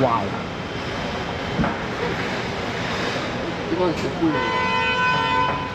Wow.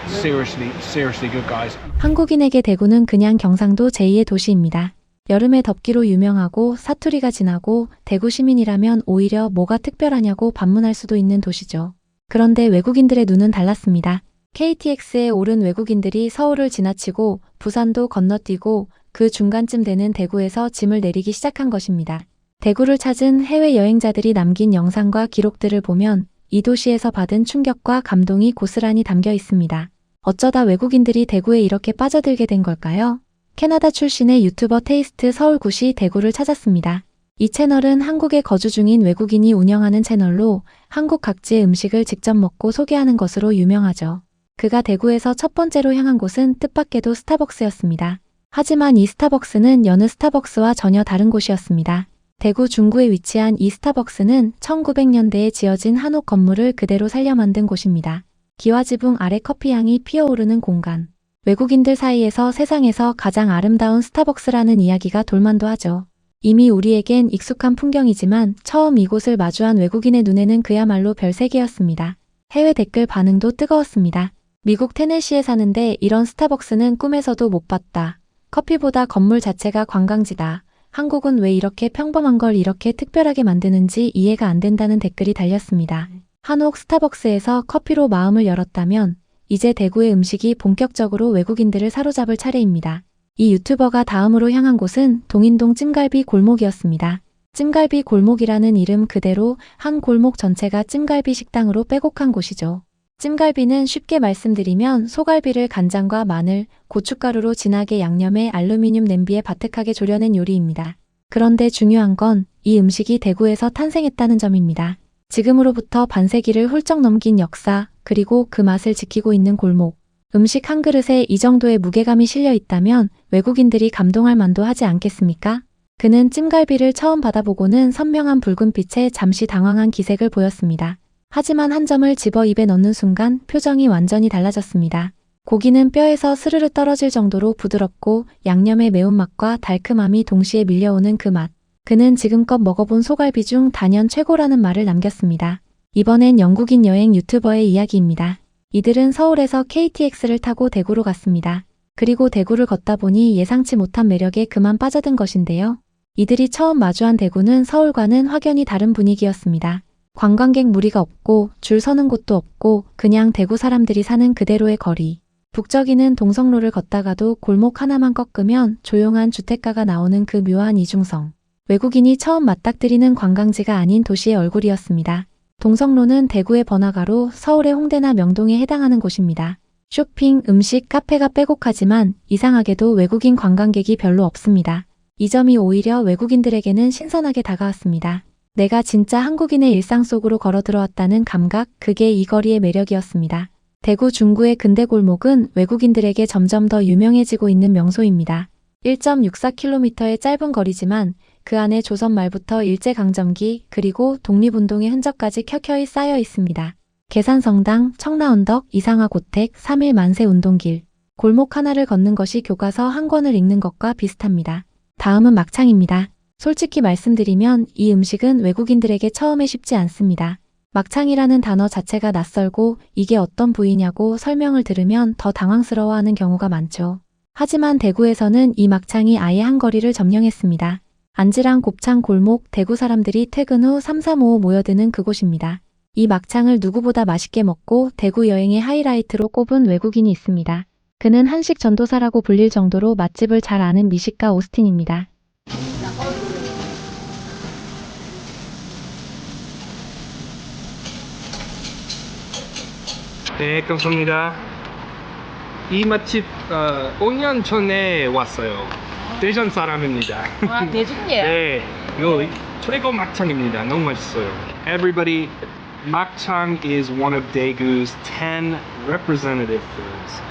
Seriously good, guys. 한국인에게 대구는 그냥 경상도 제2의 도시입니다. 여름에 덥기로 유명하고 사투리가 진하고 대구 시민이라면 오히려 뭐가 특별하냐고 반문할 수도 있는 도시죠. 그런데 외국인들의 눈은 달랐습니다. KTX에 오른 외국인들이 서울을 지나치고 부산도 건너뛰고 그 중간쯤 되는 대구에서 짐을 내리기 시작한 것입니다. 대구를 찾은 해외 여행자들이 남긴 영상과 기록들을 보면 이 도시에서 받은 충격과 감동이 고스란히 담겨 있습니다. 어쩌다 외국인들이 대구에 이렇게 빠져들게 된 걸까요? 캐나다 출신의 유튜버 테이스트 서울굿이 대구를 찾았습니다. 이 채널은 한국에 거주 중인 외국인이 운영하는 채널로 한국 각지의 음식을 직접 먹고 소개하는 것으로 유명하죠. 그가 대구에서 첫 번째로 향한 곳은 뜻밖에도 스타벅스였습니다. 하지만 이 스타벅스는 여느 스타벅스와 전혀 다른 곳이었습니다. 대구 중구에 위치한 이 스타벅스는 1900년대에 지어진 한옥 건물을 그대로 살려 만든 곳입니다. 기와지붕 아래 커피향이 피어오르는 공간. 외국인들 사이에서 세상에서 가장 아름다운 스타벅스라는 이야기가 돌만도하죠. 이미 우리에겐 익숙한 풍경이지만 처음 이곳을 마주한 외국인의 눈에는 그야말로 별세계였습니다. 해외 댓글 반응도 뜨거웠습니다. 미국 테네시에 사는데 이런 스타벅스는 꿈에서도 못 봤다. 커피보다 건물 자체가 관광지다. 한국은 왜 이렇게 평범한 걸 이렇게 특별하게 만드는지 이해가 안 된다는 댓글이 달렸습니다. 한옥 스타벅스에서 커피로 마음을 열었다면 이제 대구의 음식이 본격적으로 외국인들을 사로잡을 차례입니다. 이 유튜버가 다음으로 향한 곳은 동인동 찜갈비 골목이었습니다. 찜갈비 골목이라는 이름 그대로 한 골목 전체가 찜갈비 식당으로 빼곡한 곳이죠. 찜갈비는 쉽게 말씀드리면 소갈비를 간장과 마늘, 고춧가루로 진하게 양념해 알루미늄 냄비에 바특하게 졸여낸 요리입니다. 그런데 중요한 건 이 음식이 대구에서 탄생했다는 점입니다. 지금으로부터 반세기를 훌쩍 넘긴 역사, 그리고 그 맛을 지키고 있는 골목. 음식 한 그릇에 이 정도의 무게감이 실려 있다면 외국인들이 감동할 만도 하지 않겠습니까? 그는 찜갈비를 처음 받아보고는 선명한 붉은빛에 잠시 당황한 기색을 보였습니다. 하지만 한 점을 집어 입에 넣는 순간 표정이 완전히 달라졌습니다. 고기는 뼈에서 스르르 떨어질 정도로 부드럽고 양념의 매운맛과 달큼함이 동시에 밀려오는 그 맛. 그는 지금껏 먹어본 소갈비 중 단연 최고라는 말을 남겼습니다. 이번엔 영국인 여행 유튜버의 이야기입니다. 이들은 서울에서 KTX를 타고 대구로 갔습니다. 그리고 대구를 걷다 보니 예상치 못한 매력에 그만 빠져든 것인데요. 이들이 처음 마주한 대구는 서울과는 확연히 다른 분위기였습니다. 관광객 무리가 없고 줄 서는 곳도 없고 그냥 대구 사람들이 사는 그대로의 거리. 북적이는 동성로를 걷다가도 골목 하나만 꺾으면 조용한 주택가가 나오는 그 묘한 이중성. 외국인이 처음 맞닥뜨리는 관광지가 아닌 도시의 얼굴이었습니다. 동성로는 대구의 번화가로 서울의 홍대나 명동에 해당하는 곳입니다. 쇼핑, 음식, 카페가 빼곡하지만 이상하게도 외국인 관광객이 별로 없습니다. 이 점이 오히려 외국인들에게는 신선하게 다가왔습니다. 내가 진짜 한국인의 일상 속으로 걸어 들어왔다는 감각, 그게 이 거리의 매력이었습니다. 대구 중구의 근대 골목은 외국인들에게 점점 더 유명해지고 있는 명소입니다. 1.64km의 짧은 거리지만 그 안에 조선 말부터 일제강점기 그리고 독립운동의 흔적까지 켜켜이 쌓여 있습니다. 계산성당, 청라언덕, 이상화고택, 3.1 만세운동길. 골목 하나를 걷는 것이 교과서 한 권을 읽는 것과 비슷합니다. 다음은 막창입니다. 솔직히 말씀드리면 이 음식은 외국인들에게 처음에 쉽지 않습니다. 막창이라는 단어 자체가 낯설고 이게 어떤 부위냐고 설명을 들으면 더 당황스러워하는 경우가 많죠. 하지만 대구에서는 이 막창이 아예 한 거리를 점령했습니다. 안지랑 곱창 골목, 대구 사람들이 퇴근 후 3-3-5 모여드는 그곳입니다. 이 막창을 누구보다 맛있게 먹고 대구 여행의 하이라이트로 꼽은 외국인이 있습니다. 그는 한식 전도사라고 불릴 정도로 맛집을 잘 아는 미식가 오스틴입니다. 네, 감사합니다. 이 맛집 5년 전에 왔어요. 대전 사람입니다. 아, 대전이에요? 네, 이거 최고 막창입니다. 너무 맛있어요. Everybody, 막창 is one of Daegu's 10 representative foods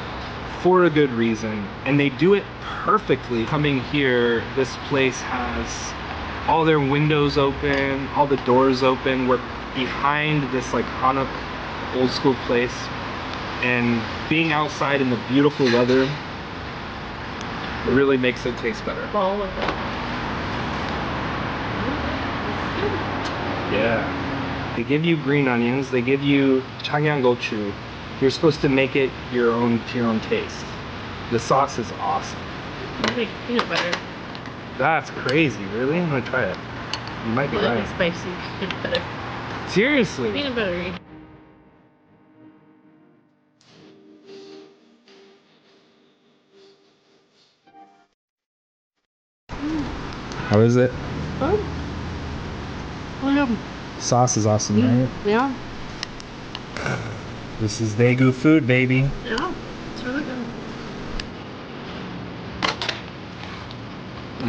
for a good reason, and they do it perfectly. Coming here, this place has all their windows open, all the doors open. We're behind this like Hanok old school place, and being outside in the beautiful weather really makes it taste better. Yeah. They give you green onions. They give you changyanggochu. You're supposed to make it your own to your own taste. The sauce is awesome. I like peanut butter. That's crazy. Really? I'm gonna try it. You might be I like right. it spicy. Peanut butter. Seriously. Peanut buttery. How is it? Oh. Oh, Sauce is awesome, yeah. right? Yeah. This is Daegu food, baby. Yeah. It's really good.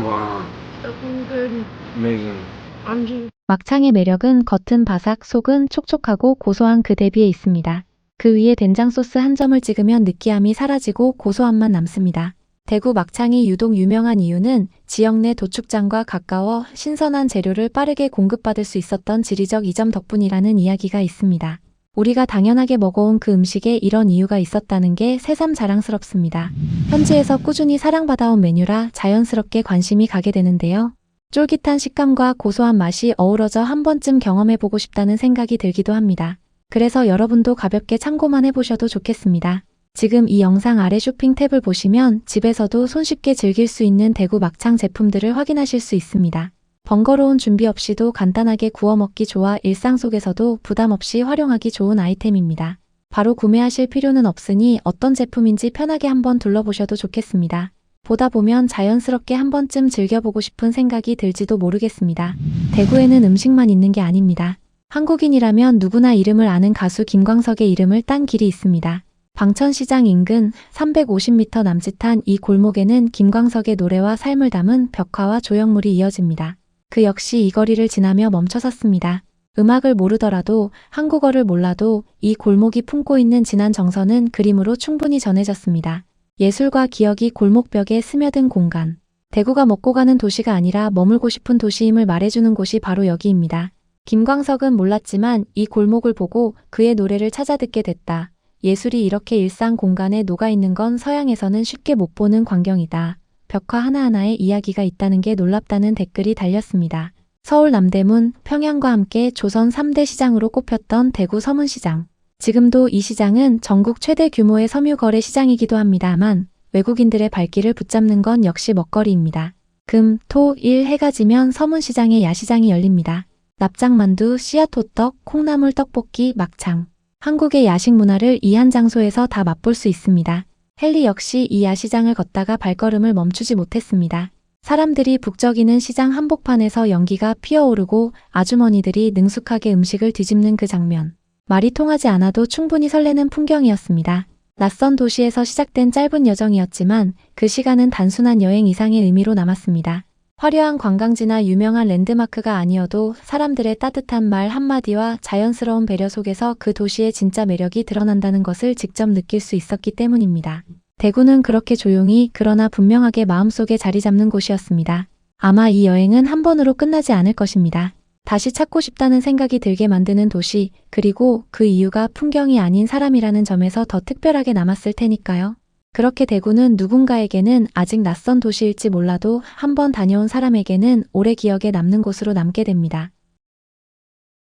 Wow. Looking good. Amazing. Anji. 막창의 매력은 겉은 바삭, 속은 촉촉하고 고소한 그 대비에 있습니다. 그 위에 된장 소스 한 점을 찍으면 느끼함이 사라지고 고소함만 남습니다. 대구 막창이 유독 유명한 이유는 지역 내 도축장과 가까워 신선한 재료를 빠르게 공급받을 수 있었던 지리적 이점 덕분이라는 이야기가 있습니다. 우리가 당연하게 먹어온 그 음식에 이런 이유가 있었다는 게 새삼 자랑스럽습니다. 현지에서 꾸준히 사랑받아온 메뉴라 자연스럽게 관심이 가게 되는데요. 쫄깃한 식감과 고소한 맛이 어우러져 한 번쯤 경험해보고 싶다는 생각이 들기도 합니다. 그래서 여러분도 가볍게 참고만 해보셔도 좋겠습니다. 지금 이 영상 아래 쇼핑 탭을 보시면 집에서도 손쉽게 즐길 수 있는 대구 막창 제품들을 확인하실 수 있습니다. 번거로운 준비 없이도 간단하게 구워 먹기 좋아 일상 속에서도 부담 없이 활용하기 좋은 아이템입니다. 바로 구매하실 필요는 없으니 어떤 제품인지 편하게 한번 둘러보셔도 좋겠습니다. 보다 보면 자연스럽게 한 번쯤 즐겨보고 싶은 생각이 들지도 모르겠습니다. 대구에는 음식만 있는 게 아닙니다. 한국인이라면 누구나 이름을 아는 가수 김광석의 이름을 딴 길이 있습니다. 방천시장 인근 350m 남짓한 이 골목에는 김광석의 노래와 삶을 담은 벽화와 조형물이 이어집니다. 그 역시 이 거리를 지나며 멈춰섰습니다. 음악을 모르더라도 한국어를 몰라도 이 골목이 품고 있는 진한 정서는 그림으로 충분히 전해졌습니다. 예술과 기억이 골목벽에 스며든 공간. 대구가 먹고 가는 도시가 아니라 머물고 싶은 도시임을 말해주는 곳이 바로 여기입니다. 김광석은 몰랐지만 이 골목을 보고 그의 노래를 찾아 듣게 됐다. 예술이 이렇게 일상 공간에 녹아있는 건 서양에서는 쉽게 못 보는 광경이다. 벽화 하나하나에 이야기가 있다는 게 놀랍다는 댓글이 달렸습니다. 서울 남대문, 평양과 함께 조선 3대 시장으로 꼽혔던 대구 서문시장. 지금도 이 시장은 전국 최대 규모의 섬유 거래 시장이기도 합니다만 외국인들의 발길을 붙잡는 건 역시 먹거리입니다. 금, 토, 일 해가 지면 서문시장의 야시장이 열립니다. 납작만두, 씨앗호떡, 콩나물 떡볶이, 막창. 한국의 야식 문화를 이 한 장소에서 다 맛볼 수 있습니다. 헨리 역시 이 야시장을 걷다가 발걸음을 멈추지 못했습니다. 사람들이 북적이는 시장 한복판에서 연기가 피어오르고 아주머니들이 능숙하게 음식을 뒤집는 그 장면. 말이 통하지 않아도 충분히 설레는 풍경이었습니다. 낯선 도시에서 시작된 짧은 여정이었지만 그 시간은 단순한 여행 이상의 의미로 남았습니다. 화려한 관광지나 유명한 랜드마크가 아니어도 사람들의 따뜻한 말 한마디와 자연스러운 배려 속에서 그 도시의 진짜 매력이 드러난다는 것을 직접 느낄 수 있었기 때문입니다. 대구는 그렇게 조용히 그러나 분명하게 마음속에 자리 잡는 곳이었습니다. 아마 이 여행은 한 번으로 끝나지 않을 것입니다. 다시 찾고 싶다는 생각이 들게 만드는 도시, 그리고 그 이유가 풍경이 아닌 사람이라는 점에서 더 특별하게 남았을 테니까요. 그렇게 대구는 누군가에게는 아직 낯선 도시일지 몰라도 한 번 다녀온 사람에게는 오래 기억에 남는 곳으로 남게 됩니다.